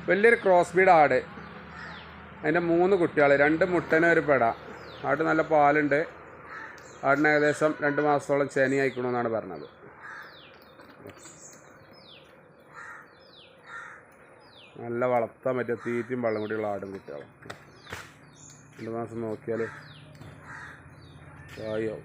വലിയൊരു cross breed ആട്. അതിൻ്റെ 3 കുട്ടികൾ, 2 മുട്ടനും ഒരു പെട. ആട് നല്ല പാലുണ്ട്. ആടിന് ഏകദേശം 2 മാസത്തോളം ചേനി അയക്കണമെന്നാണ് പറഞ്ഞത്. നല്ല വളർത്താൻ പറ്റിയ തീറ്റയും വെള്ളം കൂടിയുള്ള ആടും കുട്ടികളും. 2 മാസം നോക്കിയാൽ ആയോ.